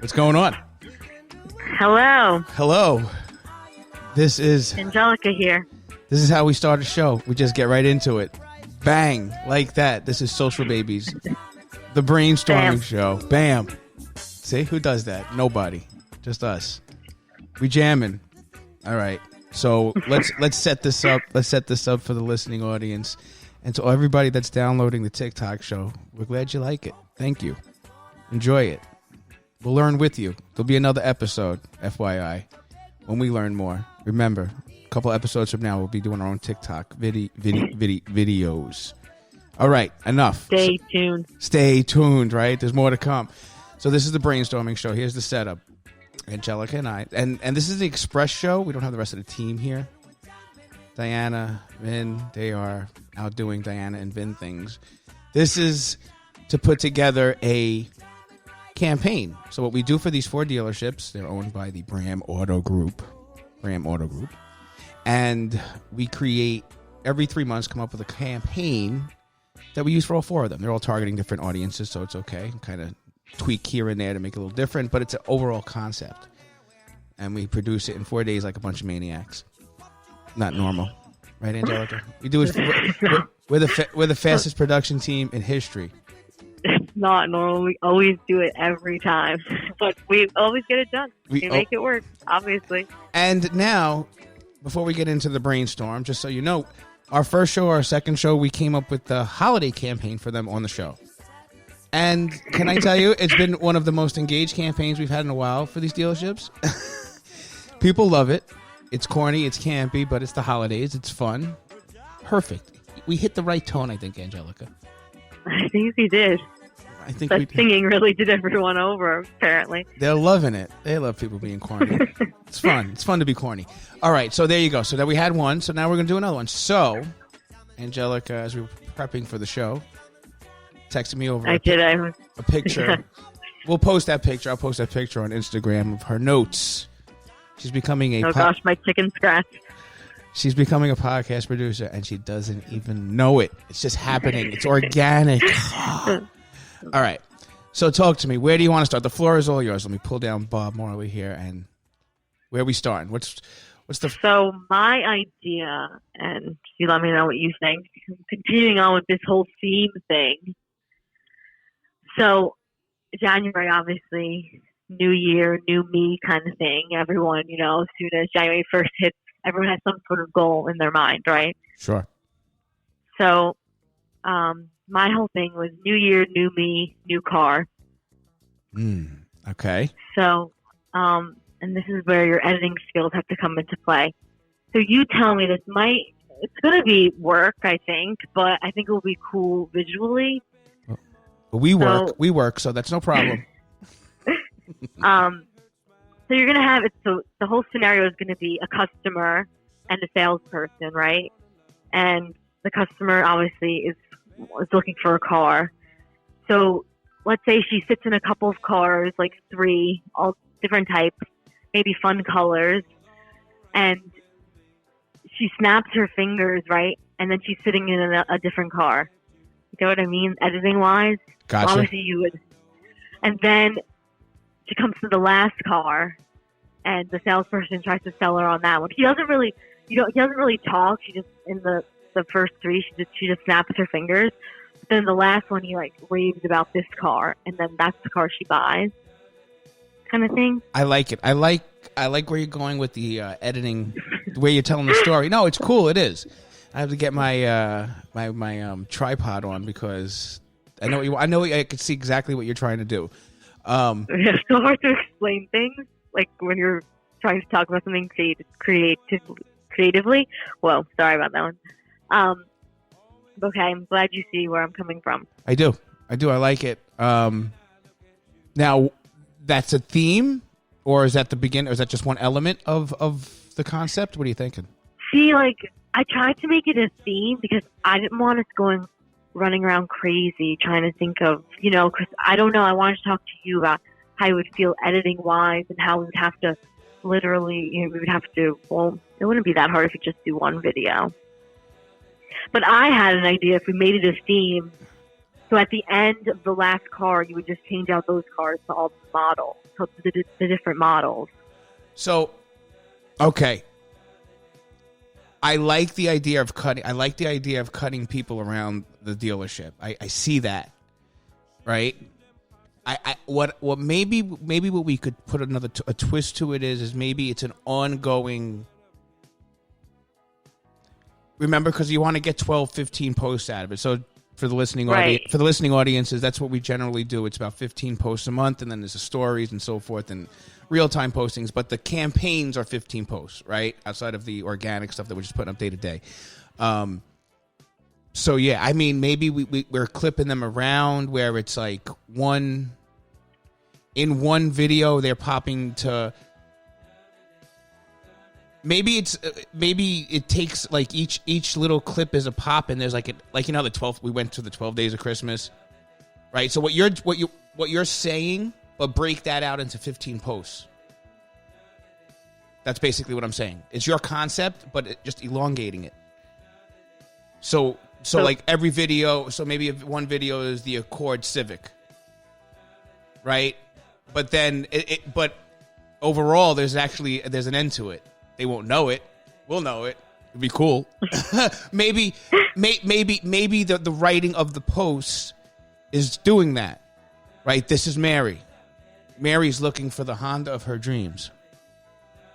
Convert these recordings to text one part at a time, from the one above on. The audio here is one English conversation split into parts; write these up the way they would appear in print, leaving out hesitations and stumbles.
What's going on? Hello. Hello. This is Angelica here. This is how we start a show. We just get right into it. Bang. Like that. This is SocialBabies. The brainstorming show. Bam. See? Who does that? Nobody. Just us. We jamming. All right. So let's set this up. Let's set this up for the listening audience. And to everybody that's downloading the TikTok show, we're glad you like it. Thank you. Enjoy it. We'll learn with you. There'll be another episode, FYI, when we learn more. Remember, a couple episodes from now, we'll be doing our own TikTok videos. All right, enough. Stay tuned. Stay tuned, right? There's more to come. So this is the brainstorming show. Here's the setup. Angelica and I. And this is the Express show. We don't have the rest of the team here. Diana, Vin, they are out doing Diana and Vin things. This is to put together a campaign. So what we do for these 4 dealerships, they're owned by the Bram Auto Group. And we create, every 3 months, come up with a campaign that we use for all 4 of them. They're all targeting different audiences, so it's okay. Kind of tweak here and there to make it a little different, but it's an overall concept. And we produce it in 4 days like a bunch of maniacs. Not normal. Right, Angelica? We do it. We're the fastest production team in history. It's not normal. We always do it every time. But we always get it done. We make it work, obviously. And now, before we get into the brainstorm, just so you know, our first show, our second show, we came up with the holiday campaign for them on the show. And can I tell you, it's been one of the most engaged campaigns we've had in a while for these dealerships. People love it. It's corny, it's campy, but it's the holidays. It's fun. Perfect. We hit the right tone, I think, Angelica. I think we did. I think that singing really did everyone over, apparently. They're loving it. They love people being corny. It's fun. It's fun to be corny. All right, so there you go. So that we had one, so now we're going to do another one. So, Angelica, as we were prepping for the show, texted me over a picture. We'll post that picture. I'll post that picture on Instagram of her notes. She's becoming a... Oh, gosh, my chicken scratch. She's becoming a podcast producer, and she doesn't even know it. It's just happening. It's organic. All right. So talk to me. Where do you want to start? The floor is all yours. Let me pull down Bob Morley here. And where are we starting? What's the... So my idea, and you let me know what you think, continuing on with this whole theme thing. So January, obviously... New year, new me kind of thing. Everyone, as soon as January 1st hits, everyone has some sort of goal in their mind, right? Sure. So, my whole thing was new year, new me, new car. Okay. So, and this is where your editing skills have to come into play. So you tell me it's going to be work, I think, but I think it will be cool visually. We work, so that's no problem. So you're going to have it. So the whole scenario is going to be a customer and a salesperson, right? And the customer obviously is looking for a car. So let's say she sits in a couple of cars, like 3, all different types, maybe fun colors. And she snaps her fingers, right? And then she's sitting in a different car. You know what I mean? Editing wise. Gotcha. Obviously you would. And then she comes to the last car, and the salesperson tries to sell her on that one. He doesn't really talk. She just in the first 3, she just snaps her fingers. But then the last one, he raves about this car, and then that's the car she buys, kind of thing. I like it. I like where you're going with the editing, the way you're telling the story. No, it's cool. It is. I have to get my my tripod on because I know I can see exactly what you're trying to do. It's so hard to explain things, like when you're trying to talk about something creatively. Well, sorry about that one. Okay, I'm glad you see where I'm coming from. I do. I like it. Now, that's a theme, or is that the beginning, or is that just one element of the concept? What are you thinking? See, I tried to make it a theme because I didn't want us running around crazy trying to think of, because I don't know. I wanted to talk to you about how you would feel editing wise and how we would have to literally, well, it wouldn't be that hard if you just do one video. But I had an idea if we made it a theme, So at the end of the last car, you would just change out those cars to all the models, so the different models. So, okay. I like the idea of cutting. I like the idea of cutting people around the dealership. I see that, right? What maybe what we could put a twist to it is maybe it's an ongoing. Remember, because you want to get 12, 15 posts out of it. So for the listening audiences, that's what we generally do. It's about 15 posts a month, and then there's the stories and so forth and real-time postings. But the campaigns are 15 posts, right? Outside of the organic stuff that we're just putting up day to day. So yeah, I mean, maybe we're clipping them around where it's like in one video they're popping to. Maybe it takes like each little clip is a pop, and there's like the 12th. We went to the 12 days of Christmas, right? So what you're saying, but break that out into 15 posts. That's basically what I'm saying. It's your concept, but just elongating it. So like every video. So maybe if one video is the Accord Civic, right? But then but overall, there's an end to it. They won't know it. We'll know it. It'd be cool. maybe the writing of the post is doing that, right? This is Mary. Mary's looking for the Honda of her dreams,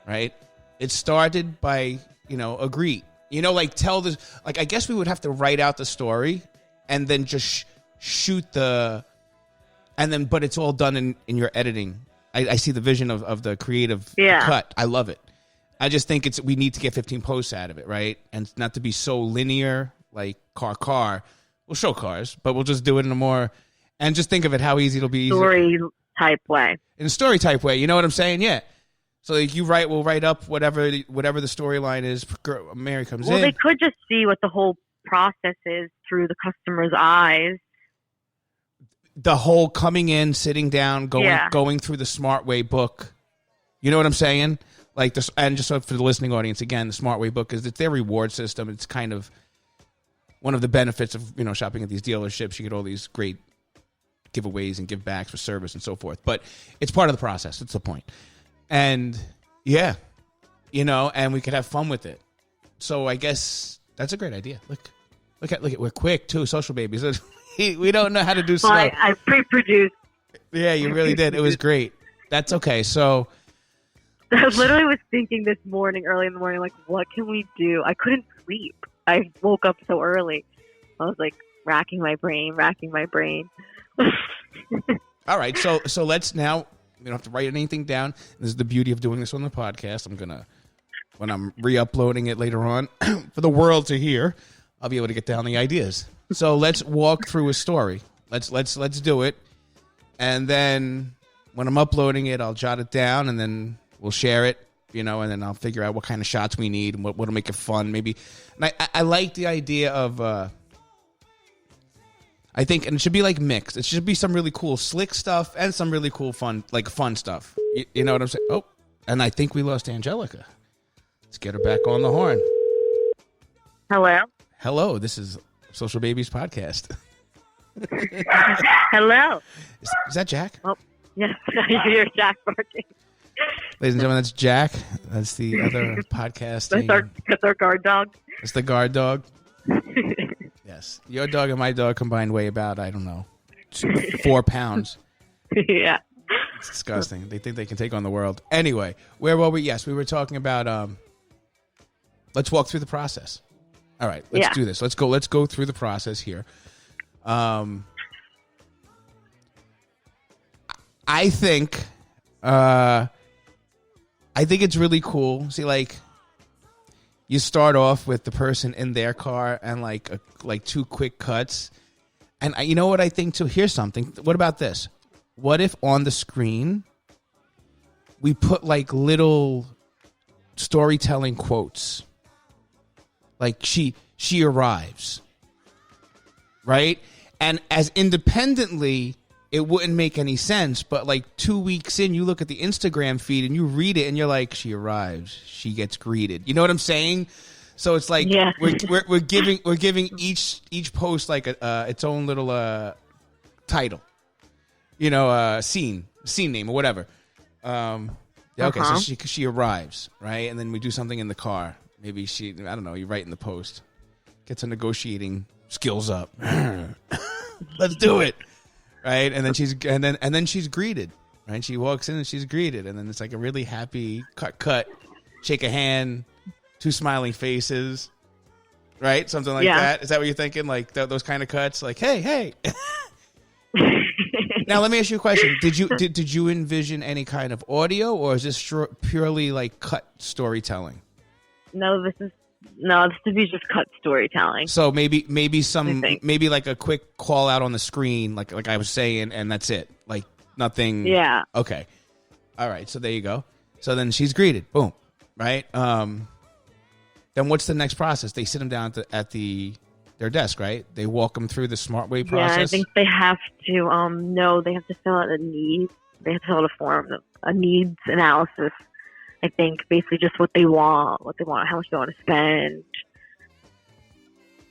right? It started by, a greet. Like tell this. Like I guess we would have to write out the story and then just shoot but it's all done in your editing. I see the vision of the creative cut. I love it. I just think we need to get 15 posts out of it, right? And not to be so linear, like car. We'll show cars, but we'll just do it in a more, and just think of it how easy it'll be. Story type way. In a story type way, you know what I'm saying? Yeah. So like we'll write up whatever the storyline is. Mary comes in. Well, they could just see what the whole process is through the customer's eyes. The whole coming in, sitting down, going through the Smart Way book. You know what I'm saying? Like this, and just so for the listening audience, again, the Smart Way book it's their reward system. It's kind of one of the benefits of shopping at these dealerships. You get all these great giveaways and give backs for service and so forth. But it's part of the process. That's the point. And yeah, and we could have fun with it. So I guess that's a great idea. Look at we're quick too, social babies. We don't know how to do slow. I pre-produced. Yeah, you really did. It was great. That's okay. So. I literally was thinking this morning, early in the morning, like, what can we do? I couldn't sleep. I woke up so early. I was like racking my brain. All right, so let's now. We don't have to write anything down. This is the beauty of doing this on the podcast. When I'm re-uploading it later on for the world to hear, I'll be able to get down the ideas. So let's walk through a story. Let's do it, and then when I'm uploading it, I'll jot it down, and then we'll share it, and then I'll figure out what kind of shots we need and what'll make it fun. Maybe, and I like the idea of. I think, and it should be like mixed. It should be some really cool slick stuff and some really cool fun stuff. You know what I'm saying? Oh, and I think we lost Angelica. Let's get her back on the horn. Hello. This is Social Babies podcast. Hello. Is that Jack? Oh, yes. I hear Jack barking. Ladies and gentlemen, that's Jack. That's the other podcast. That's our guard dog. It's the guard dog. Yes. Your dog and my dog combined weigh about, 4 pounds. Yeah. It's disgusting. They think they can take on the world. Anyway, where were we? Yes, we were talking about, let's walk through the process. All right, let's do this. Let's go through the process here. I think it's really cool. See, like, you start off with the person in their car and like 2 quick cuts. And you know what I think too? Here's something. What about this? What if on the screen we put like little storytelling quotes? Like she arrives, right? And as independently, it wouldn't make any sense, but like 2 weeks in, you look at the Instagram feed and you read it and you're like, she arrives, she gets greeted. You know what I'm saying? So it's like we're giving each post like its own little title, scene name or whatever. Okay, so she arrives, right? And then we do something in the car. Maybe I don't know, you write in the post. Gets her negotiating skills up. Let's do it. Right? And then she's greeted. Right? She walks in and she's greeted. And then it's like a really happy cut, shake a hand, 2 smiling faces. Right? Something like that. Is that what you're thinking? Like those kind of cuts? Like, hey. Now let me ask you a question. Did you envision any kind of audio, or is this purely like cut storytelling? No, this would be just cut storytelling. So maybe like a quick call out on the screen, like I was saying, and that's it. Like nothing. Yeah. Okay. All right. So there you go. So then she's greeted. Boom. Right. Then what's the next process? They sit them down at their desk, right? They walk them through the smart way process. Yeah, I think they have to. They have to fill out a needs. They have to fill out a form, a needs analysis. I think basically just what they want, how much they want to spend.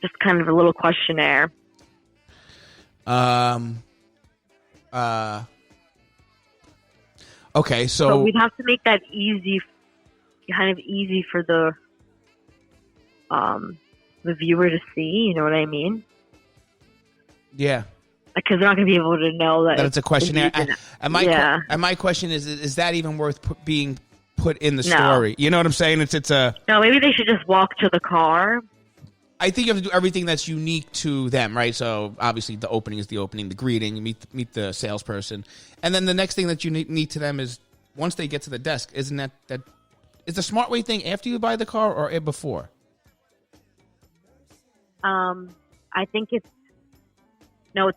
Just kind of a little questionnaire. Okay, so we'd have to make that easy for the viewer to see. You know what I mean? Yeah. Because they're not going to be able to know that it's a questionnaire. And my question is that even worth being put in the story? You know what I'm saying? It's a... No, maybe they should just walk to the car. I think you have to do everything that's unique to them, right? So obviously the opening is the opening, the greeting, you meet the salesperson. And then the next thing that you need to them is once they get to the desk, isn't that is the smart way thing after you buy the car or before? I think it's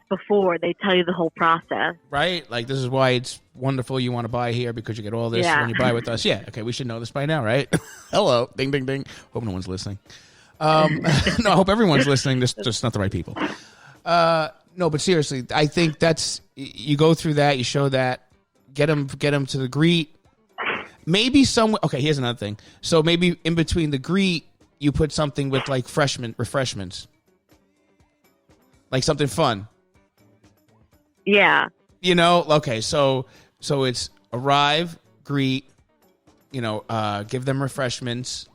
before. They tell you the whole process. Right? Like, this is why it's wonderful you want to buy here because you get all this when you buy with us. Yeah. Okay, we should know this by now, right? Hello. Ding, ding, ding. Hope no one's listening. No, I hope everyone's listening. Just not the right people. No, but seriously, I think you go through that, you show that, get them to the greet. Maybe okay, here's another thing. So maybe in between the greet, you put something with like refreshments. Like something fun. Yeah. Okay, so it's arrive, greet, give them refreshments.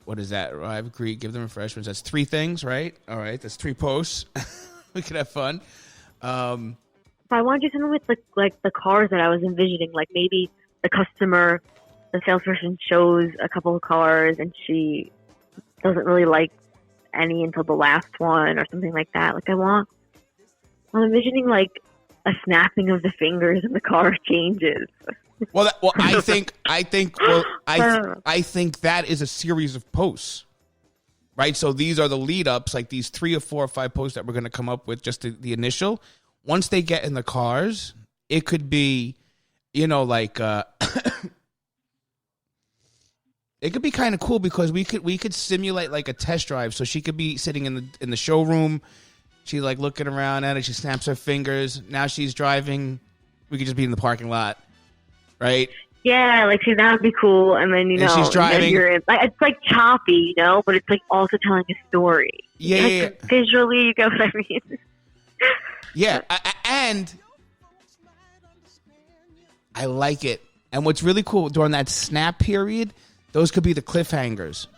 What is that? Arrive, greet, give them refreshments. That's 3 things, right? All right, that's 3 posts. We could have fun. If I want to do something with the cars that I was envisioning, like maybe the salesperson shows a couple of cars and she doesn't really like any until the last one or something like that. Like I'm envisioning like a snapping of the fingers and the car changes. I think that is a series of posts, right? So these are the lead ups, like these 3 or 4 or 5 posts that we're going to come up with, just the initial. Once they get in the cars, it could be, like it could be kind of cool because we could simulate like a test drive. So she could be sitting in the showroom. She's like looking around at it. She snaps her fingers. Now she's driving. We could just be in the parking lot, right? Yeah, like that would be cool. And then and she's driving. It's like choppy, but it's like also telling a story. Yeah, visually, you get what I mean? Yeah, and I like it. And what's really cool during that snap period, those could be the cliffhangers.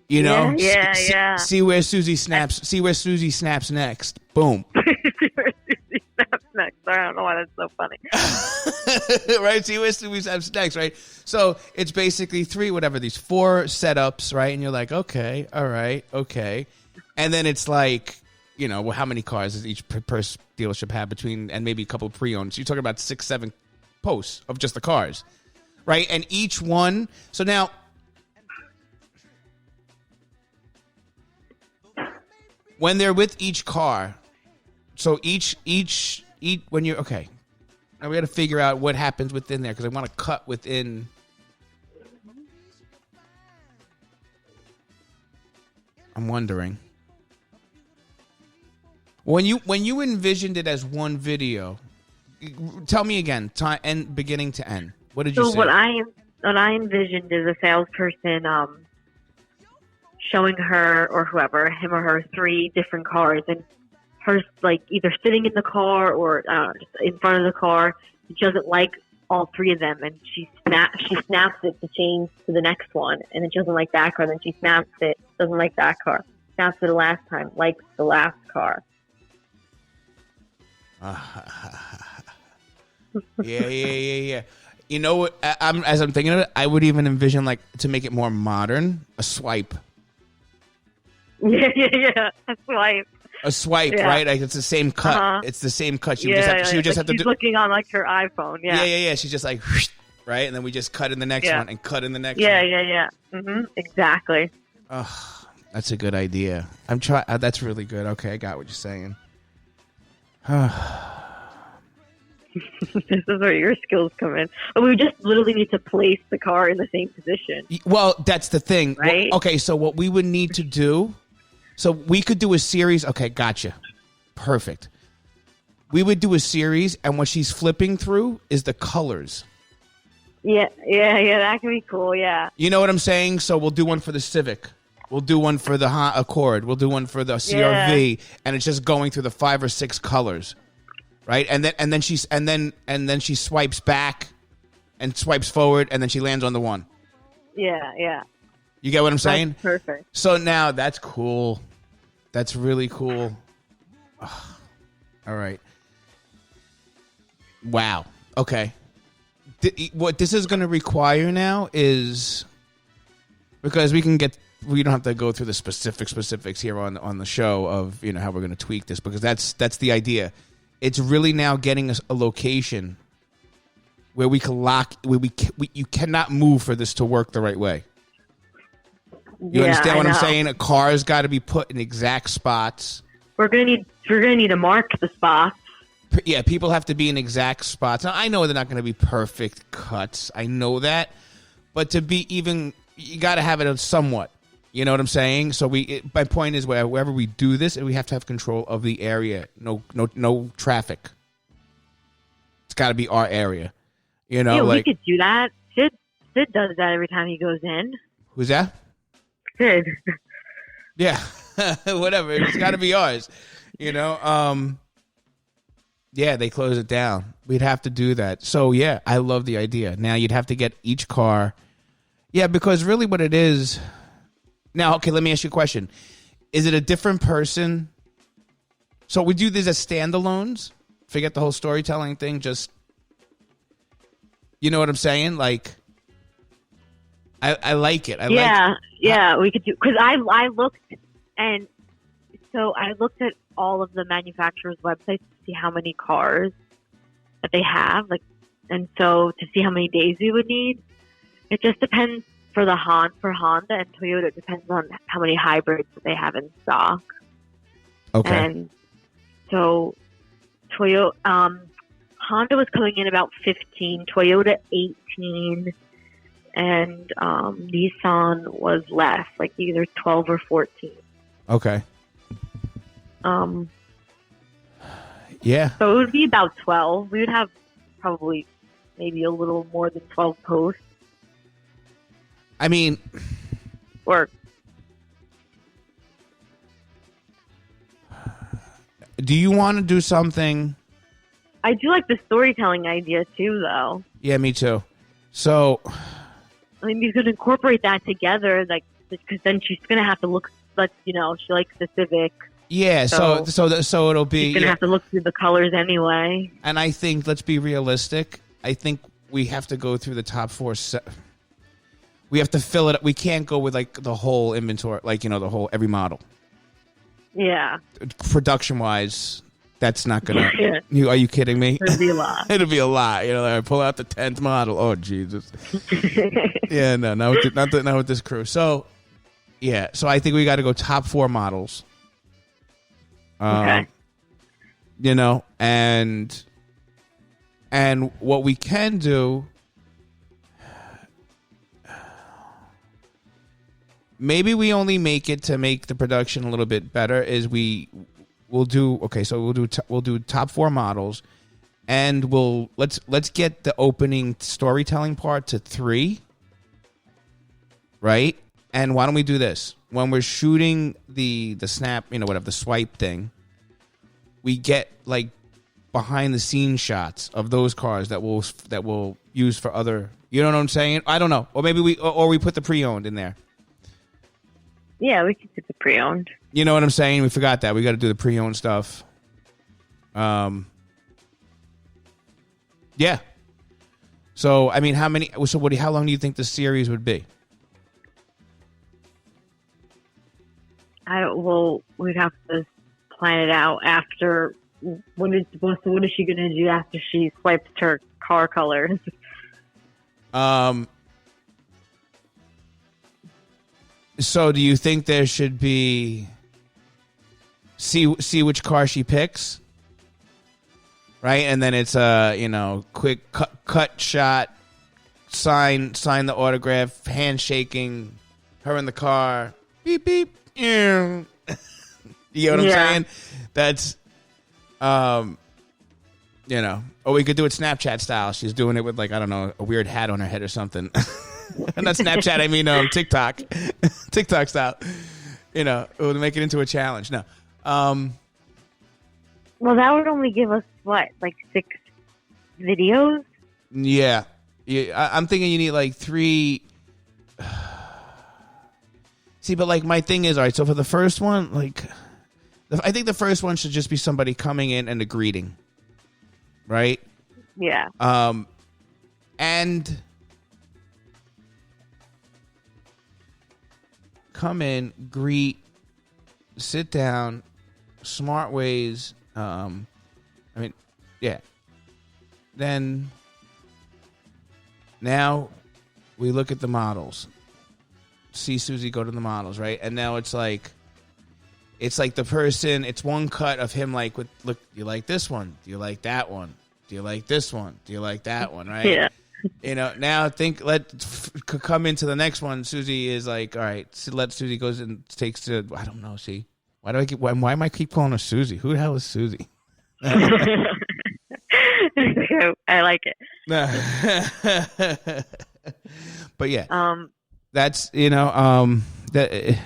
Yeah. See where Susie snaps. See where Susie snaps next. Boom. See where Susie snaps next. I don't know why that's so funny. Right? See where Susie snaps next. Right. So it's basically 3, whatever these 4 setups, right? And you're like, okay, all right, okay, and then it's like, how many cars does each dealership have between, and maybe a couple of pre-owned. So you're talking about 6, 7 posts of just the cars, right? And each one. So now, when they're with each car, so each when you're okay. Now we got to figure out what happens within there because I want to cut within. I'm wondering. When you envisioned it as one video, tell me again, and beginning to end. What did you say? So what I envisioned is a salesperson showing her or whoever, him or her, 3 different cars, and her like either sitting in the car or just in front of the car. She doesn't like all three of them, and she snaps it to change to the next one, and then she doesn't like that car. Then she snaps it, doesn't like that car. Snaps it the last time, likes the last car. Yeah. You know what? As I'm thinking of it, I would even envision like to make it more modern, a swipe. Yeah. A swipe, yeah. Right? Like it's the same cut. Uh-huh. It's the same cut. She would just have to. She's looking on like her iPhone. Yeah. She's just like, right, and then we just cut in the next one and cut in the next one. Yeah. Exactly. Oh, that's a good idea. I'm trying. That's really good. Okay, I got what you're saying. This is where your skills come in. But we just literally need to place the car in the same position. Well, that's the thing. Right? Well, okay, so what we would need to do, so we could do a series. Okay, gotcha. Perfect. We would do a series, and what she's flipping through is the colors. Yeah, that can be cool, yeah. You know what I'm saying? So we'll do one for the Civic. We'll do one for the Accord. We'll do one for the CRV, and it's just going through the 5 or 6 colors. Right, and then she swipes back, and swipes forward, and then she lands on the one. Yeah. You get what I'm saying? That's perfect. So now that's cool. That's really cool. Oh, all right. Wow. Okay. What this is going to require now is, because we don't have to go through the specifics here on the show of how we're going to tweak this, because that's the idea. It's really now getting us a location where we can you cannot move for this to work the right way. You understand what I'm saying? A car's got to be put in exact spots. We're gonna need to mark the spots. Yeah, people have to be in exact spots. Now, I know they're not going to be perfect cuts. I know that, but to be even, you got to have it somewhat. You know what I'm saying? So my point is, wherever we do this, we have to have control of the area. No traffic. It's got to be our area. Yeah, we could do that. Sid does that every time he goes in. Who's that? Sid. Yeah, whatever. It's got to be ours. Yeah, they close it down. We'd have to do that. So yeah, I love the idea. Now you'd have to get each car. Yeah, because really, what it is. Now, okay, let me ask you a question. Is it a different person? So we do this as standalones? Forget the whole storytelling thing, just, you know what I'm saying? Like, I like it. We could do, because I looked, and so I looked at all of the manufacturers' websites to see how many cars that they have, and so to see how many days we would need. It just depends. For Honda and Toyota, it depends on how many hybrids that they have in stock. Okay. And so Honda was coming in about 15, Toyota 18, and Nissan was less, like either 12 or 14. Okay. Yeah. So it would be about 12. We would have probably maybe a little more than 12 posts. I mean, or do you want to do something? I do like the storytelling idea too, though. Yeah, me too. So, I mean, you could incorporate that together, because then she's gonna have to look. She likes the Civic. Yeah, so it'll be. She's gonna have to look through the colors anyway. And I think, let's be realistic. I think we have to go through the top 4. We have to fill it up. We can't go with the whole inventory, the whole every model. Yeah. Production wise, that's not gonna. Are you kidding me? It'll be a lot. It'll be a lot. I pull out the 10th model. Oh Jesus. Yeah, no, not with this crew. So, yeah. So I think we got to go top 4 models. Okay. And what we can do. Maybe we only make it to make the production a little bit better. We'll do top 4 models, and let's get the opening storytelling part to 3, right? And why don't we do this when we're shooting the snap, the swipe thing? we get like behind the scenes shots of those cars that we'll use for other. You know what I'm saying? I don't know. Or maybe we put the pre-owned in there. Yeah, we could put the pre-owned. You know what I'm saying? We forgot that. We got to do the pre-owned stuff. Yeah. So, I mean, how long do you think the series would be? We'd have to plan it out after. What is she going to do after she swipes her car colors? So do you think there should be see which car she picks? Right? And then it's quick cut shot, sign the autograph, handshaking, her in the car, beep beep. You know what I'm saying? That's or we could do it Snapchat style. She's doing it with like, I don't know, a weird hat on her head or something. Not Snapchat, I mean TikTok. TikTok style. It would make it into a challenge. No. Well, that would only give us what, like 6 videos? Yeah. I'm thinking you need like 3. See, but like my thing is, all right, so for the first one, like I think the first one should just be somebody coming in and a greeting. Right? Yeah. And come in, greet, sit down, smart ways. Yeah. Then now we look at the models. See Susie go to the models, right? And now it's like the person, it's one cut of him like, look, do you like this one? Do you like that one? Do you like this one? Do you like that one? Right? Yeah. Now come into the next one. Susie is like, all right, so let Susie goes and takes to, I don't know, see. Why am I keep calling her Susie? Who the hell is Susie? I like it. But yeah. That's, that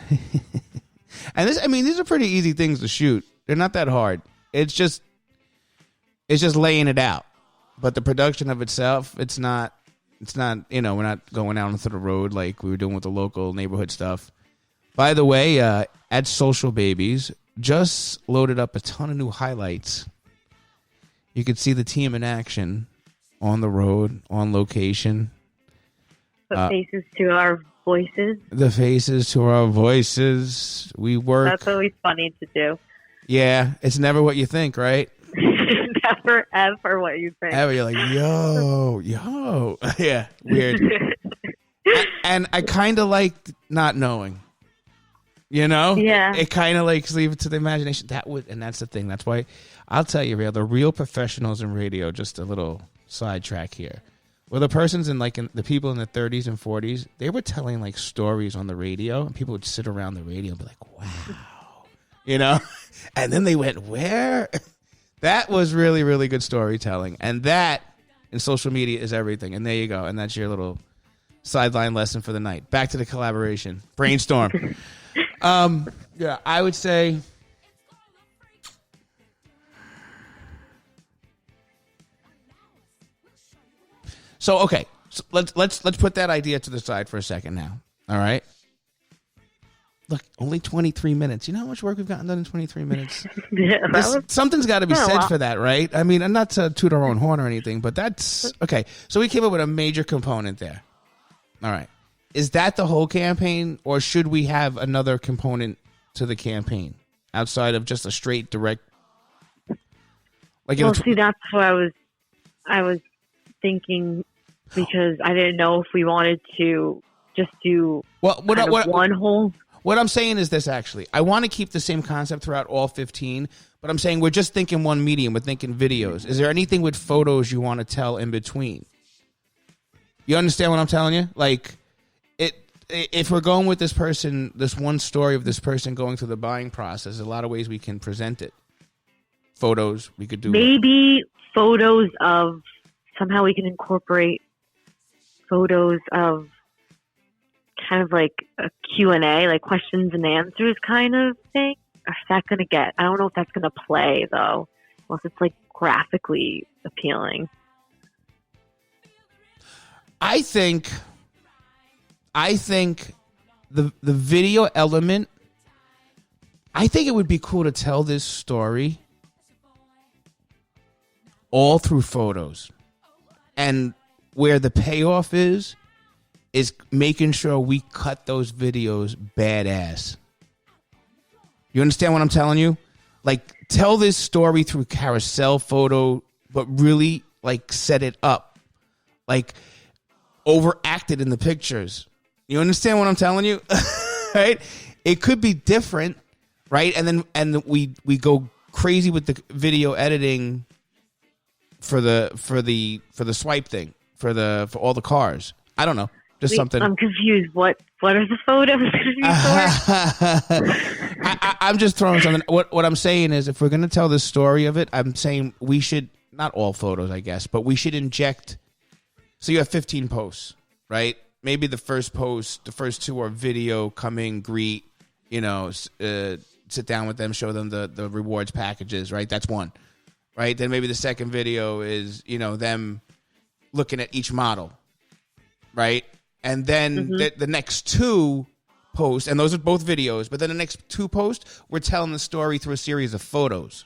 and this, I mean, these are pretty easy things to shoot. They're not that hard. It's just laying it out. But the production of itself, it's not, we're not going out onto the road like we were doing with the local neighborhood stuff. By the way, at SocialBabies, just loaded up a ton of new highlights. You could see the team in action on the road, on location. Put faces to our voices. The faces to our voices. We work. That's always funny to do. Yeah, it's never what you think, right? Never, ever what you think. Ever. You're like, yo. Yeah, weird. And I kind of like not knowing. Yeah. It kind of like leave it to the imagination. And that's the thing. That's why I'll tell you, the real professionals in radio. Just a little sidetrack here. Well, the persons in the people in the 30s and 40s, they were telling like stories on the radio, and people would sit around the radio and be like, "Wow," And then they went, "Where?" That was really, really good storytelling, and that in social media is everything. And there you go. And that's your little sideline lesson for the night. Back to the collaboration, brainstorm. Yeah, I would say. So okay, so let's put that idea to the side for a second now. All right. Look, only 23 minutes. You know how much work we've gotten done in 23 minutes? Yeah, something's got to be said for that, right? I mean, and not to toot our own horn or anything, but that's okay. So we came up with a major component there. All right. Is that the whole campaign, or should we have another component to the campaign outside of just a straight direct? See, that's what I was thinking, because I didn't know if we wanted to just do one whole. What I'm saying is this, actually. I want to keep the same concept throughout all 15, but I'm saying we're just thinking one medium. We're thinking videos. Is there anything with photos you want to tell in between? You understand what I'm telling you? Like, if we're going with this person, this one story of this person going through the buying process, there's a lot of ways we can present it. Photos, we could do. Maybe photos of, somehow we can incorporate photos of kind of like a Q&A, like questions and answers kind of thing. is that going to get? I don't know if that's going to play though, unless it's like graphically appealing. I think the video element. I think it would be cool to tell this story all through photos, and where the payoff is making sure we cut those videos badass. You understand what I'm telling you? Like, tell this story through carousel photo, but really like set it up, like overact it in the pictures. You understand what I'm telling you? Right? It could be different, right? And then we go crazy with the video editing for the swipe thing for all the cars. I don't know. Just something. I'm confused. What are the photos going to be for? I'm just throwing something. What I'm saying is, if we're going to tell the story of it, I'm saying we should, not all photos, I guess, but we should inject. So you have 15 posts, right? Maybe the first post, the first 2 are video, come in, greet, sit down with them, show them the rewards packages, right? That's one, right? Then maybe the second video is, them looking at each model, right? And then the next 2 posts, and those are both videos, but then the next 2 posts, we're telling the story through a series of photos.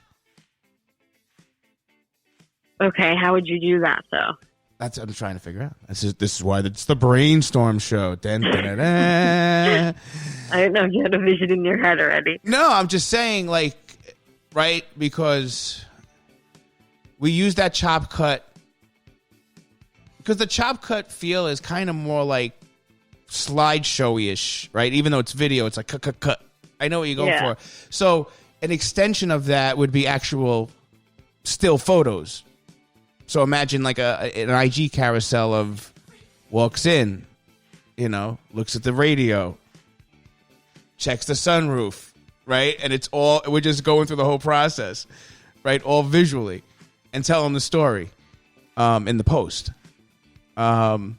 Okay, how would you do that, though? That's what I'm trying to figure out. This is why it's the Brainstorm show. Dun, dun, dun, dun. I don't know if you had a vision in your head already. No, I'm just saying, like, right, because we use that chop cut. Because the chop cut feel is kind of more like slideshowy-ish, right? Even though it's video, it's like cut. I know what you're going for. So an extension of that would be actual still photos. So imagine like an IG carousel of walks in, looks at the radio, checks the sunroof, right? And we're just going through the whole process, right? All visually, and telling the story in the post. And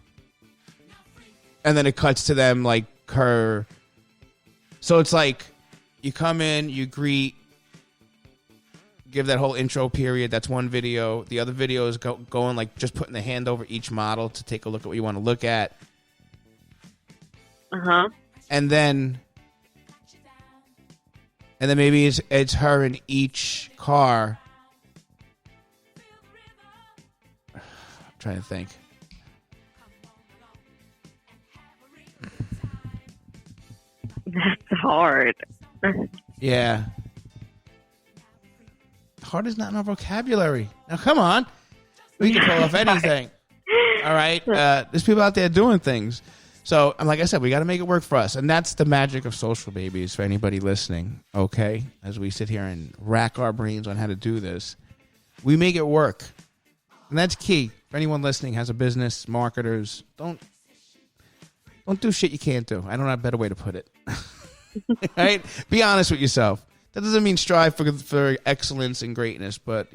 then it cuts to them like her. So it's like you come in, you greet, give that whole intro period. That's one video. The other video is going like just putting the hand over each model to take a look at what you want to look at. And then maybe it's her in each car. I'm trying to think. That's hard. Yeah. Hard is not in our vocabulary. Now, come on. We can pull off anything. All right? There's people out there doing things. So, and like I said, we got to make it work for us. And that's the magic of Social Babies for anybody listening, okay? As we sit here and rack our brains on how to do this, we make it work. And that's key. For anyone listening, has a business, marketers, don't do shit you can't do. I don't have a better way to put it. Right? Be honest with yourself. That doesn't mean strive for excellence and greatness, but,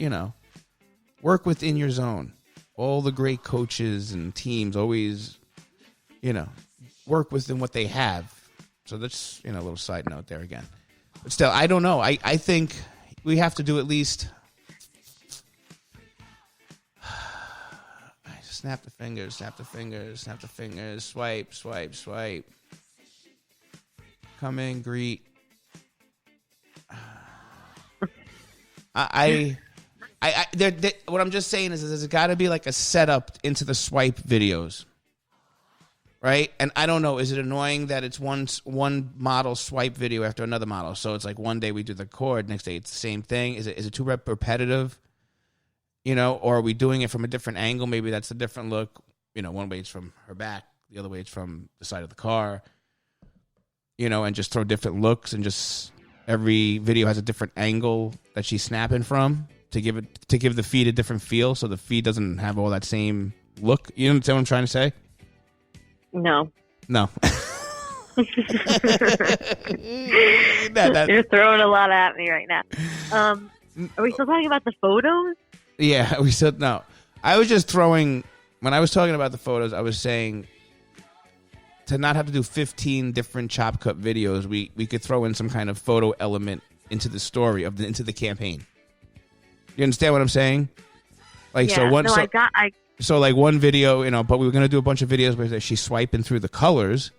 work within your zone. All the great coaches and teams always, work within what they have. So that's, a little side note there again. But still, I don't know. I think we have to do at least... Snap the fingers, swipe. Come in, greet. What I'm just saying is there's got to be like a setup into the swipe videos, right? And I don't know, is it annoying that it's one model swipe video after another model? So it's like one day we do the chord, next day it's the same thing. Is it too repetitive? Or are we doing it from a different angle? Maybe that's a different look. One way it's from her back, the other way it's from the side of the car. And just throw different looks, and just every video has a different angle that she's snapping from to give the feed a different feel, so the feed doesn't have all that same look. You understand what I'm trying to say? No. You're throwing a lot at me right now. Are we still talking about the photos? Yeah, we said no. I was just throwing, when I was talking about the photos, I was saying to not have to do 15 different chop cut videos, we could throw in some kind of photo element into the story into the campaign. You understand what I'm saying? Like, Yeah. so one, No, so, I so like one video, you know, but we were going to do a bunch of videos where she's swiping through the colors,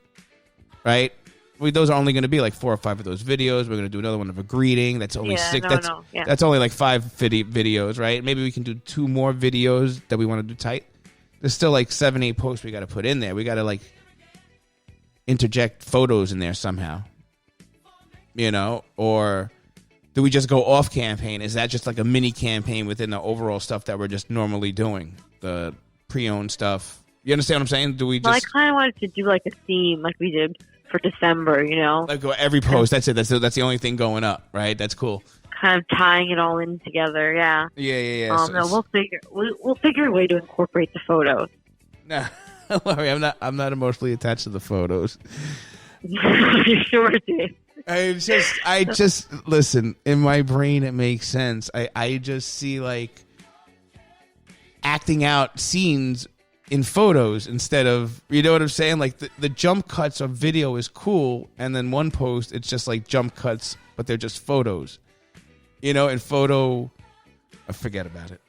right? Those are only going to be like 4 or 5 of those videos. We're going to do another one of a greeting. That's only 6. That's only like 5 videos, right? Maybe we can do 2 more videos that we want to do tight. There's still like 7, 8 posts we got to put in there. We got to like interject photos in there somehow, you know? Or do we just go off campaign? Is that just like a mini campaign within the overall stuff that we're just normally doing? The pre-owned stuff. You understand what I'm saying? Do we just... Well, I kind of wanted to do like a theme like we did for December, you know? Like every post, that's it. That's the only thing going up, right? That's cool. Kind of tying it all in together, yeah. Yeah. No, we'll figure a way to incorporate the photos. No, don't worry, I'm not emotionally attached to the photos. You sure did. I just listen, in my brain it makes sense. I just see like acting out scenes in photos instead of, you know what I'm saying? Like the jump cuts of video is cool, and then one post it's just like jump cuts, but they're just photos. You know, in photo, I forget about it.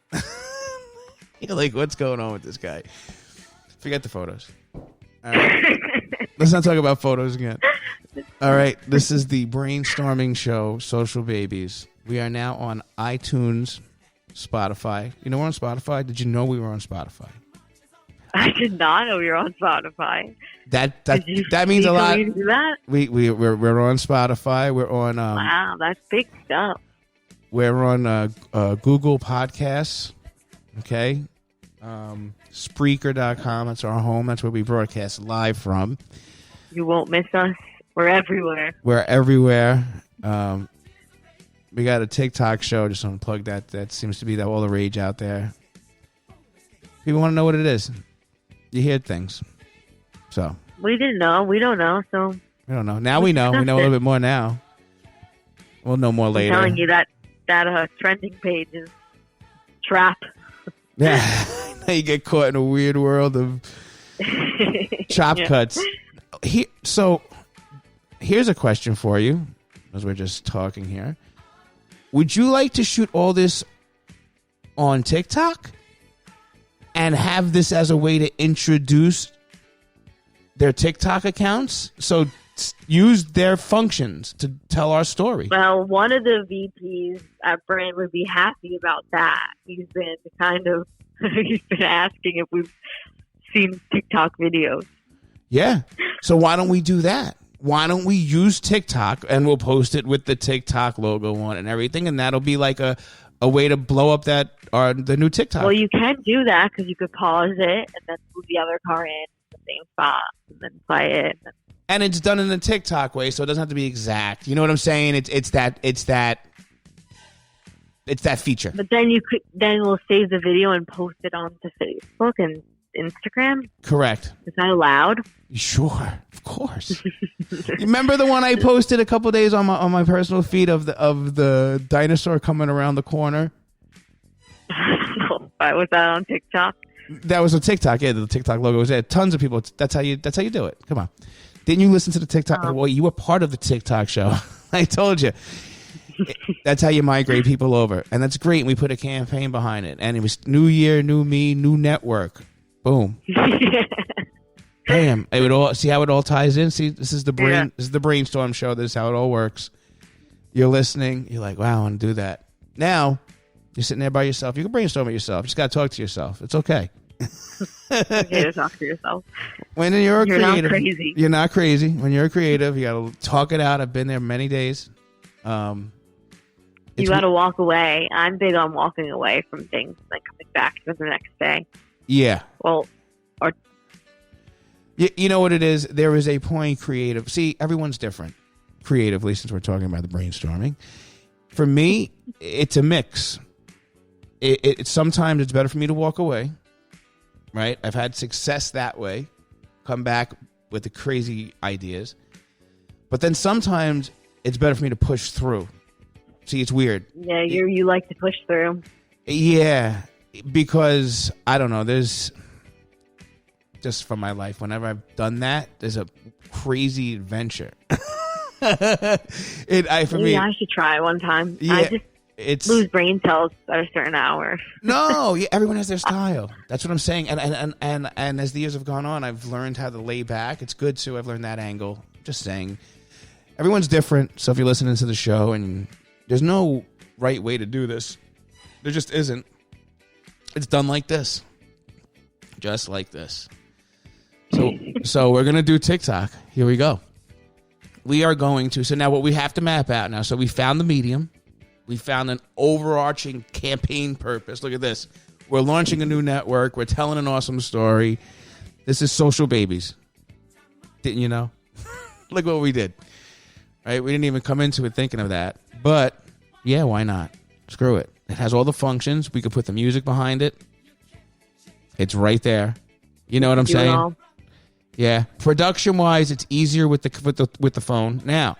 You're like, what's going on with this guy? Forget the photos. All right. Let's not talk about photos again. All right, this is the brainstorming show, Social Babies. We are now on iTunes, Spotify. You know we're on Spotify? Did you know we were on Spotify? I did not know you were on Spotify. That means a lot. Do that? We're on Spotify. We're on. Wow, that's big stuff. We're on Google Podcasts. Okay, Spreaker.com. That's our home. That's where we broadcast live from. You won't miss us. We're everywhere. We're everywhere. We got a TikTok show. Just unplug that. That seems to be all the rage out there. People want to know what it is. You hear things. So we didn't know. We don't know. So we don't know. Now we know. We know a little bit more now. We'll know more later. I'm telling you that trending page is trap. Yeah. Now you get caught in a weird world of chop cuts. So here's a question for you, as we're just talking here. Would you like to shoot all this on TikTok and have this as a way to introduce their TikTok accounts? So use their functions to tell our story. Well, one of the VPs at Brand would be happy about that. He's been asking if we've seen TikTok videos. Yeah. So why don't we do that? Why don't we use TikTok and we'll post it with the TikTok logo on and everything, and that'll be like a way to blow up the new TikTok. Well, you can do that because you could pause it and then move the other car in the same spot and then play it. And it's done in the TikTok way, so it doesn't have to be exact. You know what I'm saying? It's that feature. But then we'll save the video and post it onto Facebook and Instagram. Correct. Is that allowed? Sure, of course. Remember the one I posted a couple days on my personal feed of the dinosaur coming around the corner? Was that on TikTok? That was a TikTok. Yeah, the TikTok logo was there. Tons of people. That's how you do it. Come on. Didn't you listen to the TikTok? Well, you were part of the TikTok show. I told you. That's how you migrate people over, and that's great. We put a campaign behind it, and it was new year, new me, new network. Boom. Bam. It would all see how it all ties in. See, this is the This is the brainstorm show. This is how it all works. You're listening. You're like, wow, I want to do that. Now you're sitting there by yourself. You can brainstorm it yourself. You just got to talk to yourself. It's okay. Okay to talk to yourself. When you're creative, not crazy. You're not crazy. When you're creative, you got to talk it out. I've been there many days. You got to walk away. I'm big on walking away from things and then coming back to the next day. Yeah. Well, or you know what it is? There is a point creative. See, everyone's different creatively, since we're talking about the brainstorming. For me, it's a mix. Sometimes it's better for me to walk away, right? I've had success that way. Come back with the crazy ideas. But then sometimes it's better for me to push through. See, it's weird. Yeah, you like to push through. Yeah, because, I don't know, there's, just from my life, whenever I've done that, there's a crazy adventure. For me, I should try it one time. Yeah, I just lose brain cells at a certain hour. No, yeah, everyone has their style. That's what I'm saying. And as the years have gone on, I've learned how to lay back. It's good too. I've learned that angle. Just saying, everyone's different. So if you're listening to the show, and there's no right way to do this, there just isn't. It's done like this, just like this. So we're gonna do TikTok. Here we go. We are going to. So now what we have to map out now. So we found the medium. We found an overarching campaign purpose. Look at this. We're launching a new network. We're telling an awesome story. This is SocialBabies. Didn't you know? Look what we did. Right? We didn't even come into it thinking of that. But, yeah, why not? Screw it. It has all the functions. We could put the music behind it. It's right there. You know what I'm saying? Yeah. Production-wise, it's easier with the phone. Now,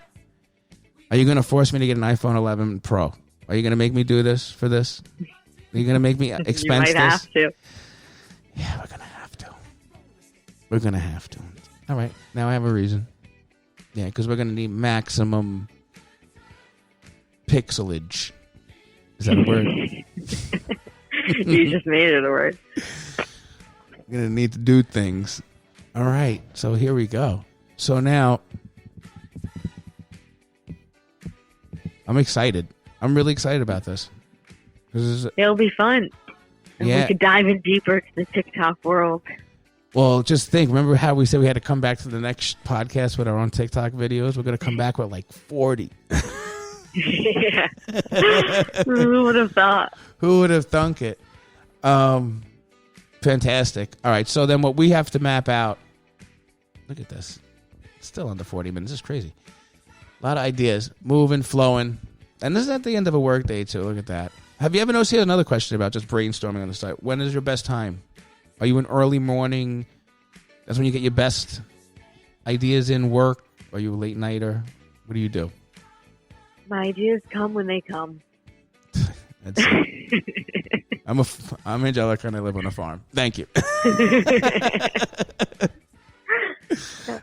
are you going to force me to get an iPhone 11 Pro? Are you going to make me do this for this? Are you going to make me expense you might this? have to. Yeah, we're going to have to. We're going to have to. All right. Now I have a reason. Yeah, because we're going to need maximum pixelage. Is that a word? You just made it a word. We're going to need to do things. All right. So here we go. So now I'm excited. I'm really excited about this. It'll be fun. And yeah. We could dive in deeper to the TikTok world. Well, just think. Remember how we said we had to come back to the next podcast with our own TikTok videos? We're going to come back with like 40. Yeah. Who would have thought? Who would have thunk it? Fantastic. All right. So then what we have to map out. Look at this. It's still under 40 minutes. This is crazy. A lot of ideas. Moving, flowing. And this is at the end of a work day, too. Look at that. Have you ever noticed? Here's another question about just brainstorming on the site. When is your best time? Are you an early morning? That's when you get your best ideas in work? Are you a late nighter? What do you do? My ideas come when they come. That's it. I'm Angelica and I live on a farm. Thank you.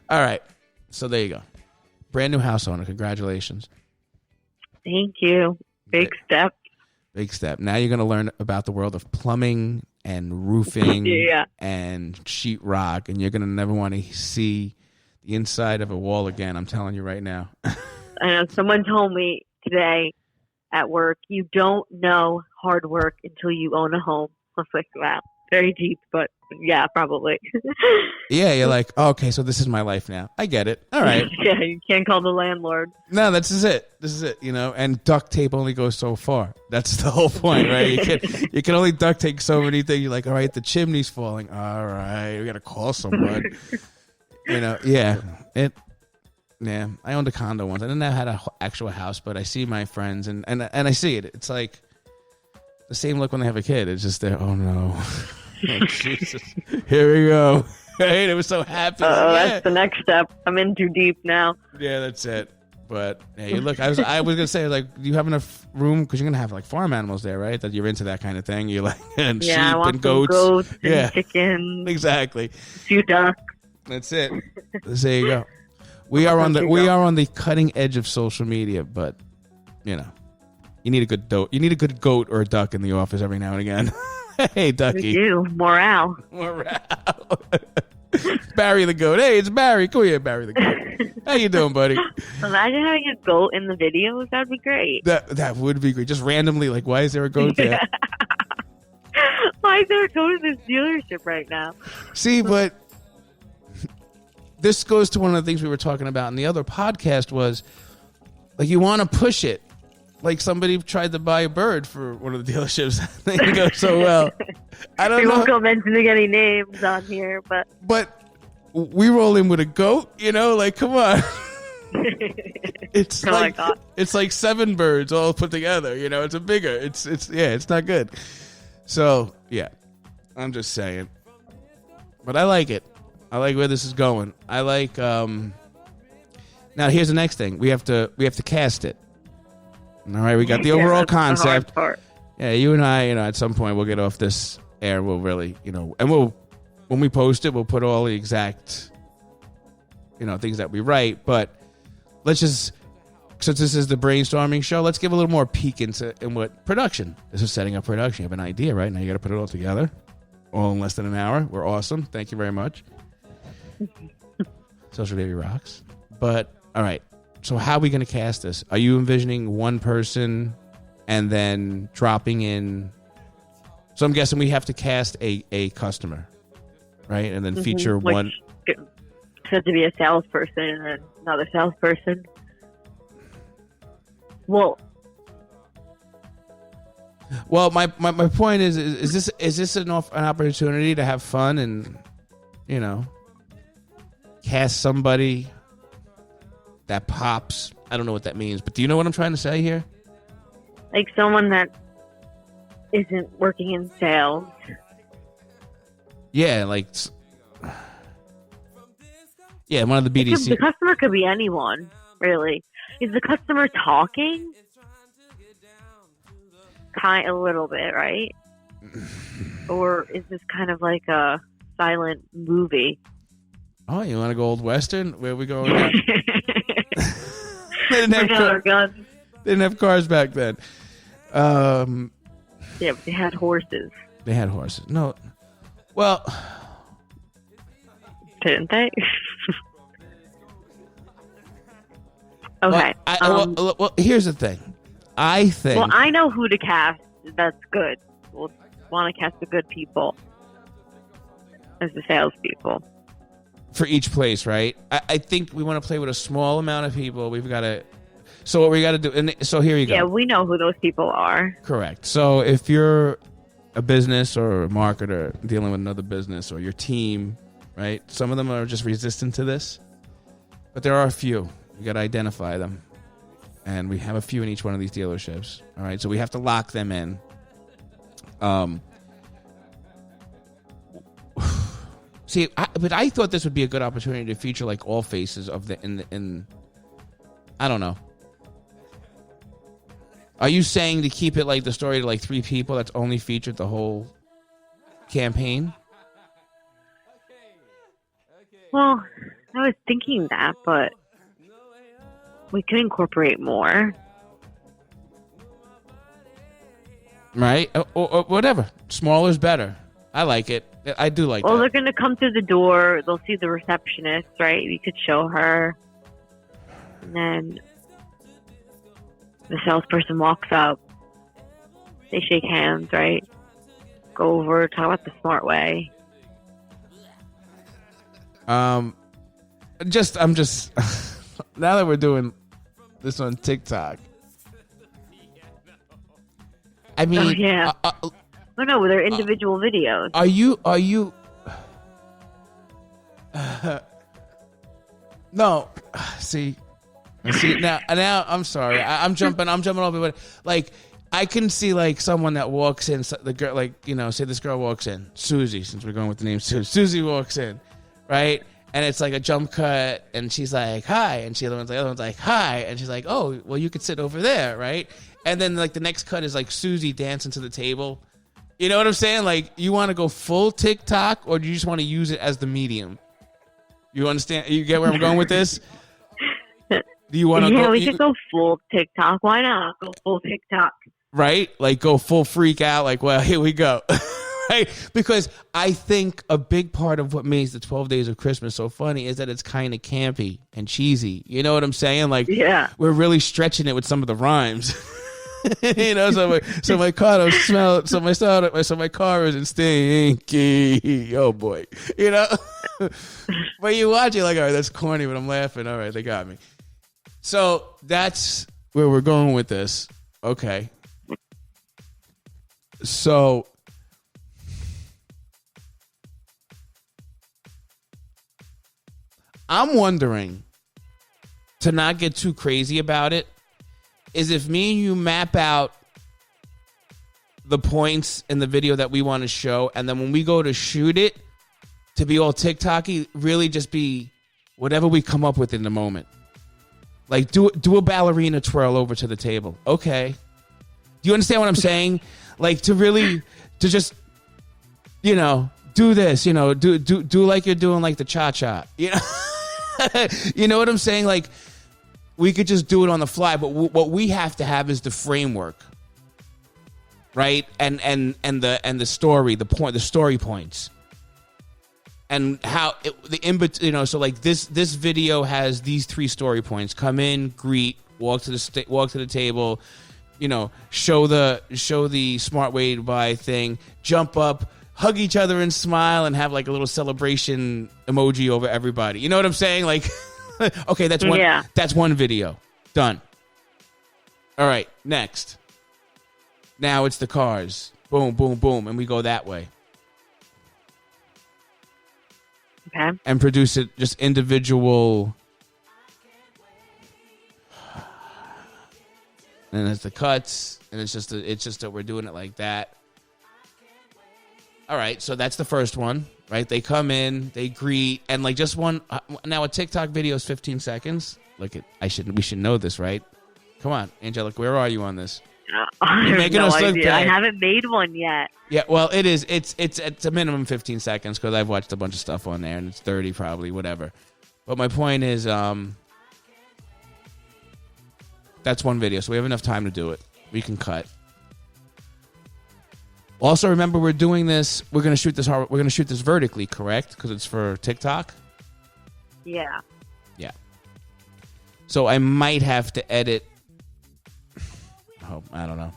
All right. So there you go. Brand new house owner. Congratulations. Thank you. Big step. Big step. Now you're going to learn about the world of plumbing and roofing and sheetrock, and you're going to never want to see the inside of a wall again. I'm telling you right now. I know. Someone told me today at work, you don't know hard work until you own a home. I was like, wow, very deep, but yeah, probably. Yeah, you're like, oh, okay, so this is my life now. I get it. All right. Yeah, you can't call the landlord. No, this is it. This is it, you know, and duct tape only goes so far. That's the whole point, right? You can only duct tape so many things. You're like, all right, the chimney's falling. All right, we got to call someone. You know, yeah. Yeah, I owned a condo once. I didn't have an actual house, but I see my friends, and I see it. It's like the same look when they have a kid. It's just there, oh, no. Oh, Jesus. Here we go. Right? It was so happy. Oh, that's the next step. I'm in too deep now. Yeah, that's it. But hey, look, I was gonna say, like, do you have enough room? Because you're gonna have like farm animals there, right? That you're into that kind of thing. You're like, and sheep I want and goats, and chickens, exactly. A few ducks. That's it. There you go. We are on the cutting edge of social media, but you know, you need a good goat or a duck in the office every now and again. Hey, Ducky. We do. Morale. Barry the goat. Hey, it's Barry. Come here, Barry the goat. How you doing, buddy? Imagine having a goat in the videos. That would be great. That would be great. Just randomly, like, why is there a goat there? Why is there a goat in this dealership right now? See, but this goes to one of the things we were talking about in the other podcast was, like, you want to push it. Like somebody tried to buy a bird for one of the dealerships. They didn't go so well. I don't know. We won't go mentioning any names on here, but we roll in with a goat, you know, like, come on. It's it's like 7 birds all put together, you know. It's it's not good. So yeah, I'm just saying. But I like it. I like where this is going. I like. Now here's the next thing. We have to cast it. All right, we got the overall concept. Yeah, you and I, you know, at some point we'll get off this air. We'll really, you know, and when we post it, we'll put all the exact, you know, things that we write. But let's just, since this is the brainstorming show, let's give a little more peek into in what production. This is setting up production. You have an idea, right? Now you got to put it all together, all in less than an hour. We're awesome. Thank you very much. Social Baby rocks. But all right, so how are we going to cast this? Are you envisioning one person and then dropping in? So I'm guessing we have to cast a customer, right? And then feature one. Said to be a salesperson and then another salesperson. Well, my point is this an opportunity to have fun and, you know, cast somebody that pops? I don't know what that means, but do you know what I'm trying to say here? Like someone that isn't working in sales. Yeah, like, yeah, one of the BDC. The customer could be anyone, really. Is the customer talking? A little bit, right? Or is this kind of like a silent movie? Oh, you want to go old western? Where are we going? They didn't have cars back then. Yeah, but they had horses. They had horses. No, well, didn't they? Okay. Well, here's the thing. I think. Well, I know who to cast. That's good. We'll want to cast the good people as the salespeople for each place, right? I think we want to play with a small amount of people. We've got to. So what we got to do, and so here you go. Yeah, we know who those people are. Correct. So if you're a business or a marketer dealing with another business or your team, right? Some of them are just resistant to this, but there are a few. We got to identify them, and we have a few in each one of these dealerships. All right, so we have to lock them in. See, but I thought this would be a good opportunity to feature like all faces of the in. I don't know. Are you saying to keep it like the story to like 3 people that's only featured the whole campaign? Well, I was thinking that, but we could incorporate more. Right? Or whatever. Smaller is better. I like it. I do like that. Well, they're going to come through the door. They'll see the receptionist, right? You could show her. And then the salesperson walks up. They shake hands, right? Go over, talk about the smart way. I'm just now that we're doing this on TikTok. I mean, oh, yeah. No, they're individual videos. Are you? No. See now. I'm sorry. I'm jumping over. But like, I can see like someone that walks in. The girl, like say this girl walks in, Susie. Since we're going with the name Susie, Susie walks in, right? And it's like a jump cut, and she's like, "Hi," and the other one's like, "Hi," and she's like, "Oh, well, you could sit over there, right?" And then like the next cut is like Susie dancing to the table. You know what I'm saying? Like, you want to go full TikTok, or do you just want to use it as the medium? You understand? You get where I'm going with this? Do you want to? Yeah, we could go full TikTok. Why not go full TikTok? Right? Like go full freak out. Like, well, here we go. Right? Because I think a big part of what makes the 12 Days of Christmas so funny is that it's kind of campy and cheesy. You know what I'm saying? Like, yeah, we're really stretching it with some of the rhymes. So my car don't smell. So my car isn't stinky. Oh boy, But you watch it like, all right, that's corny, but I'm laughing. All right, they got me. So that's where we're going with this. Okay. So I'm wondering, to not get too crazy about it, is if me and you map out the points in the video that we want to show, and then when we go to shoot it, to be all TikTok-y, really just be whatever we come up with in the moment. Like, do a ballerina twirl over to the table. Okay. Do you understand what I'm saying? Like, to just, do this, do like you're doing like the cha-cha. You know what I'm saying? Like, we could just do it on the fly. But what we have to have is the framework, right? And the story, the story points, and how so like this video has these 3 story points: come in, greet, walk to the table, show the smart way to buy thing, jump up, hug each other and smile, and have like a little celebration emoji over everybody. You know what I'm saying? Like, okay, that's one. Yeah. That's one video done. All right, next. Now it's the cars. Boom, boom, boom, and we go that way. Okay. And produce it just individual. And it's the cuts, and it's just that we're doing it like that. All right, so that's the first one, right? They come in, they greet, and like just one. Now a TikTok video is 15 seconds. We should know this, right? Come on, Angelica, where are you on this? You're making us look bad. I haven't made one yet. Yeah, well, it is. It's a minimum 15 seconds because I've watched a bunch of stuff on there, and it's 30 probably, whatever. But my point is, that's one video, so we have enough time to do it. We can cut. Also, remember, we're doing this. We're gonna shoot this. We're gonna shoot this vertically, correct? Because it's for TikTok. Yeah. Yeah. So I might have to edit. Oh, I don't know.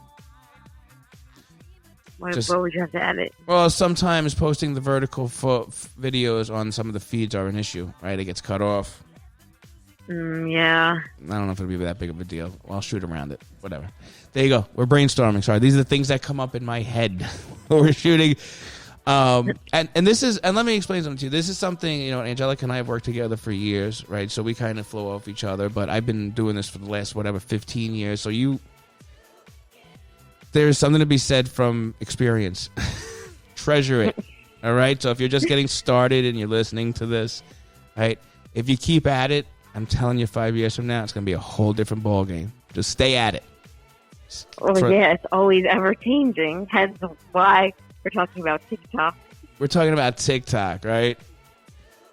What would you have to edit? Well, sometimes posting the vertical videos on some of the feeds are an issue, right? It gets cut off. Yeah. I don't know if it'll be that big of a deal. I'll shoot around it. Whatever. There you go. We're brainstorming. Sorry. These are the things that come up in my head when we're shooting. And this is, and let me explain something to you. This is something, Angelica and I have worked together for years, right? So we kind of flow off each other, but I've been doing this for the last, 15 years. So there's something to be said from experience. Treasure it. All right. So if you're just getting started and you're listening to this, right? If you keep at it, I'm telling you, 5 years from now, it's going to be a whole different ball game. Just stay at it. Yeah, it's always ever changing. Hence why we're talking about TikTok. We're talking about TikTok, right?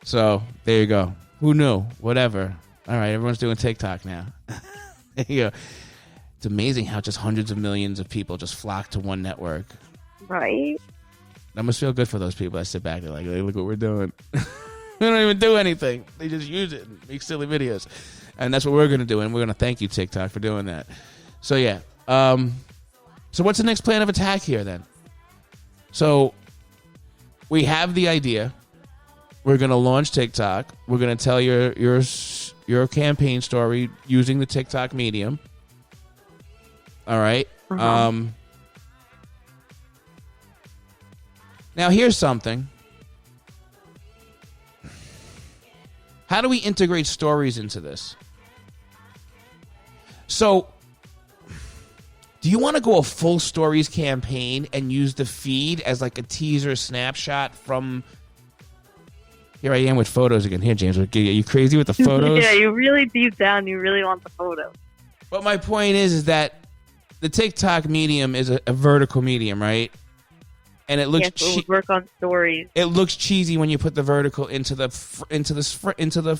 So there you go. Who knew? Whatever. All right, everyone's doing TikTok now. There you go. It's amazing how just hundreds of millions of people just flock to one network. Right. That must feel good for those people that sit back and like, hey, look what we're doing. We don't even do anything. They just use it and make silly videos. And that's what we're going to do. And we're going to thank you, TikTok, for doing that. So, yeah. So what's the next plan of attack here, then? So we have the idea. We're going to launch TikTok. We're going to tell your campaign story using the TikTok medium. All right. Uh-huh. Now, here's something. How do we integrate stories into this? So, do you want to go a full stories campaign and use the feed as like a teaser snapshot from... Here I am with photos again. Here, James, are you crazy with the photos? Yeah, you really deep down, you really want the photo. But my point is that the TikTok medium is a vertical medium, right? And it looks work on stories. It looks cheesy when you put the vertical into the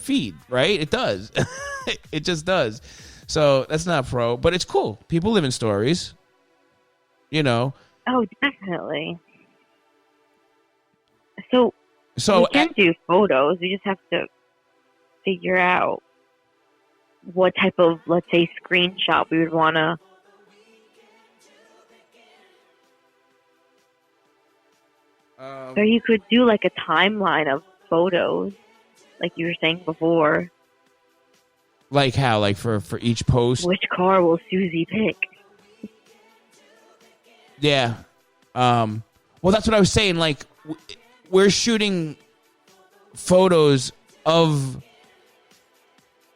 feed, right? It does. It just does. So that's not pro, but it's cool. People live in stories, Oh, definitely. So we can do photos. We just have to figure out what type of, let's say, screenshot we would want to. So you could do like a timeline of photos, like you were saying before. Like how? Like for each post? Which car will Susie pick? Yeah. Well, that's what I was saying. Like, we're shooting photos of...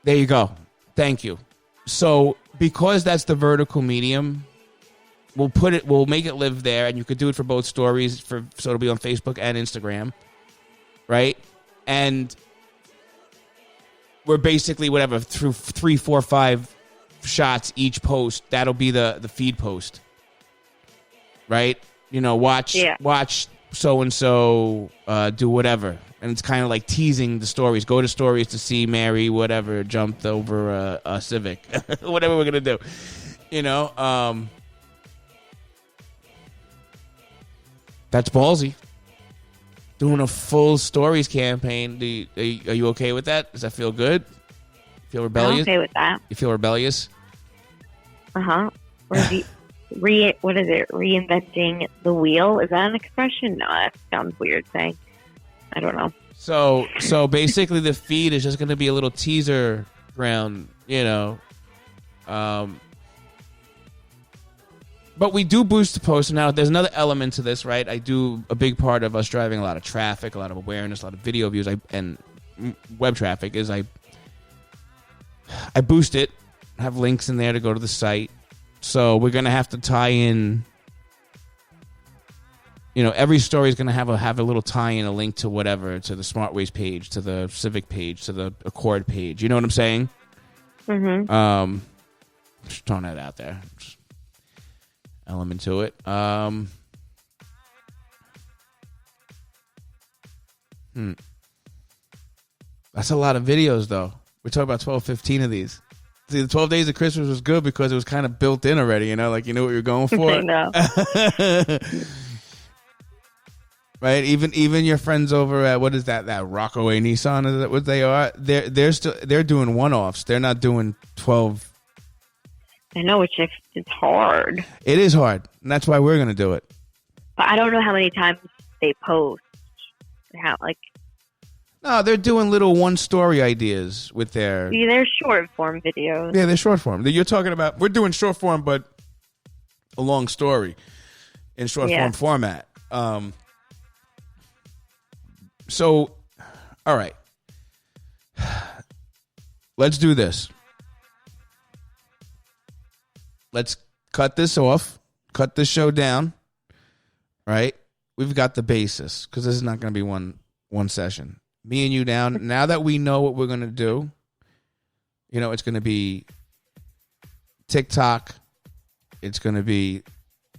There you go. Thank you. So, because that's the vertical medium... We'll make it live there, and you could do it for both stories, so it'll be on Facebook and Instagram, right? And we're basically whatever through 3, 4, 5 shots each post. That'll be the feed post, right? Watch so and so do whatever, And it's kind of like teasing the stories. Go to stories to see Mary, whatever, jumped over a Civic. Whatever we're going to do. You know? That's ballsy. Doing a full stories campaign. Are you okay with that? Does that feel good? Feel rebellious? I'm okay with that. You feel rebellious? Uh-huh. What is it? Reinventing the wheel? Is that an expression? No, that sounds weird saying. I don't know. So basically the feed is just going to be a little teaser round, you know. But we do boost the post. Now, there's another element to this, right? I do a big part of us driving a lot of traffic, a lot of awareness, a lot of video views, and web traffic is I boost it, have links in there to go to the site. So we're going to have to tie in, you know, every story is going to have a little tie-in, a link to whatever, to the SmartWays page, to the Civic page, to the Accord page. You know what I'm saying? Mm-hmm. Just throwing that out there. Just element to it. That's a lot of videos, though. We're talking about 12, 15 of these. See, the 12 Days of Christmas was good because it was kind of built in already, you know? Like, you knew what you were going for. I know. Right? Even your friends over at, what is that Rockaway Nissan, is that what they are? They're doing one-offs. They're not doing 12. I know, it's hard. It is hard, and that's why we're going to do it. But I don't know how many times they post. No, they're doing little one-story ideas with their... See, they're short-form videos. Yeah, they're short-form. You're talking about... We're doing short-form, but a long story in short-form format. So, all right. Let's do this. Let's cut this off. Cut this show down. Right? We've got the basis, because this is not going to be one session. Me and you down. Now that we know what we're going to do, you know, it's going to be TikTok. It's going to be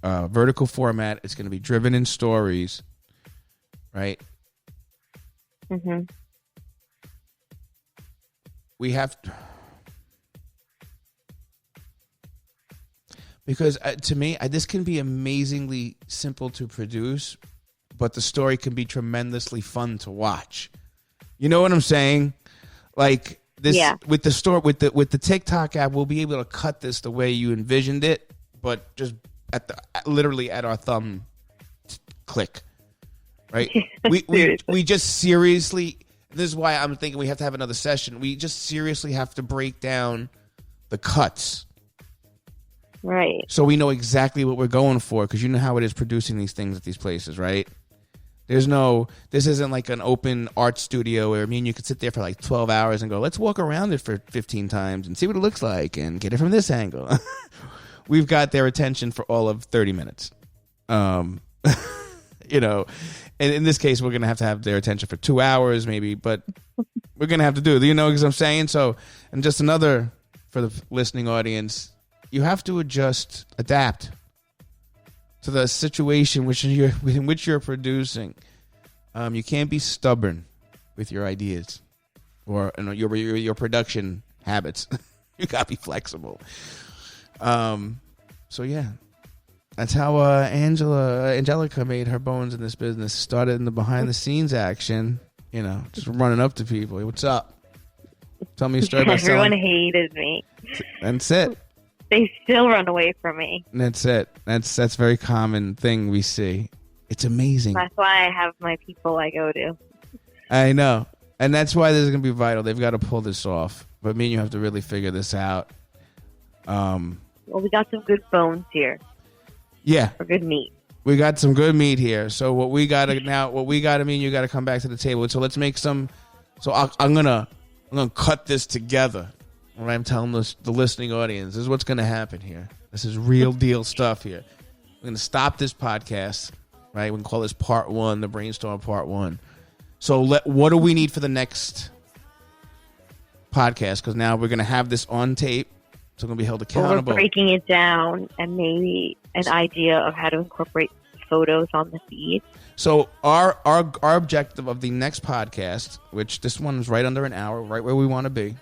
vertical format. It's going to be driven in stories. Right? Mm-hmm. We have... Because to me, this can be amazingly simple to produce, but the story can be tremendously fun to watch. You know what I'm saying? Like this with the TikTok app, we'll be able to cut this the way you envisioned it, but just literally at our thumb click. Right? we just seriously. This is why I'm thinking we have to have another session. We just seriously have to break down the cuts. Right. So we know exactly what we're going for, because you know how it is producing these things at these places, right? This isn't like an open art studio where me and you could sit there for like 12 hours and go, let's walk around it for 15 times and see what it looks like and get it from this angle. We've got their attention for all of 30 minutes. You know, and in this case, we're going to have their attention for 2 hours maybe, but we're going to have to do it. You know what I'm saying? So, and just another for the listening audience, you have to adapt to the situation in which you're producing. You can't be stubborn with your ideas or your production habits. You gotta be flexible. So yeah, that's how Angelica made her bones in this business. Started in the behind the scenes action. You know, just running up to people. Hey, what's up? Tell me a story about Everyone hated me. That's it. They still run away from me. That's it. That's a very common thing we see. It's amazing. That's why I have my people I go to. I know. And that's why this is going to be vital. They've got to pull this off. But me and you have to really figure this out. Well, we got some good bones here. Yeah. Or good meat. We got some good meat here. So me and you got to come back to the table. So let's make some. So I'm gonna cut this together. What I'm telling the listening audience, this is what's going to happen here. This is real deal stuff here. We're going to stop this podcast, right? We can call this part 1, the Brainstorm part 1. So what do we need for the next podcast? Because now we're going to have this on tape, so we're going to be held accountable. Well, we're breaking it down and maybe an idea of how to incorporate photos on the feed. So our objective of the next podcast, which this one is right under an hour, right where we want to be,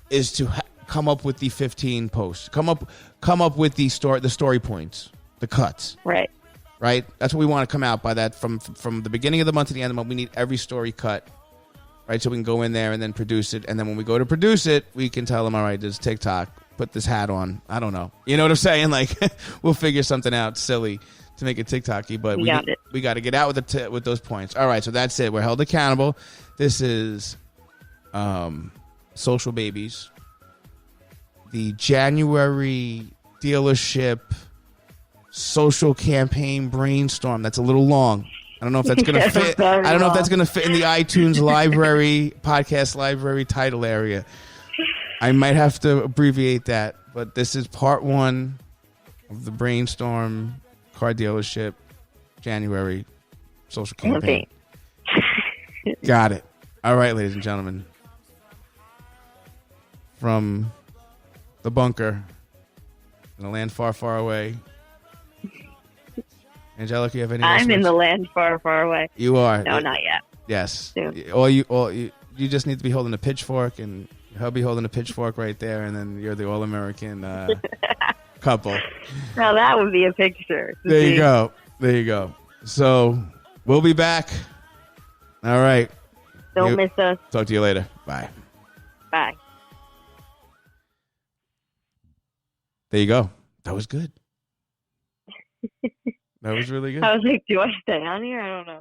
is to come up with the 15 posts. Come up with the story points, the cuts. Right. Right? That's what we want to come out by that from the beginning of the month to the end of the month. We need every story cut. Right? So we can go in there and then produce it. And then when we go to produce it, we can tell them, all right, this is TikTok. Put this hat on. I don't know. You know what I'm saying? Like, we'll figure something out silly to make it TikTok-y, but we got to get out with those points. All right, so that's it. We're held accountable. This is Social Babies, the January dealership social campaign brainstorm. That's a little long. I don't know if that's going to fit. I don't know if that's going to fit in the iTunes library, podcast library title area. I might have to abbreviate that, but this is part 1 of the Brainstorm car dealership January social campaign. Got it. All right, ladies and gentlemen. From the bunker in a land far, far away. Angelica, you have any? I'm in the land far, far away. You are. No, not yet. Yes. Soon. You just need to be holding a pitchfork, and he'll be holding a pitchfork right there, and then you're the all-American couple. Now that would be a picture. There you go. There you go. So we'll be back. All right. Don't miss us. Talk to you later. Bye. Bye. There you go. That was good. That was really good. I was like, do I stay on here? I don't know.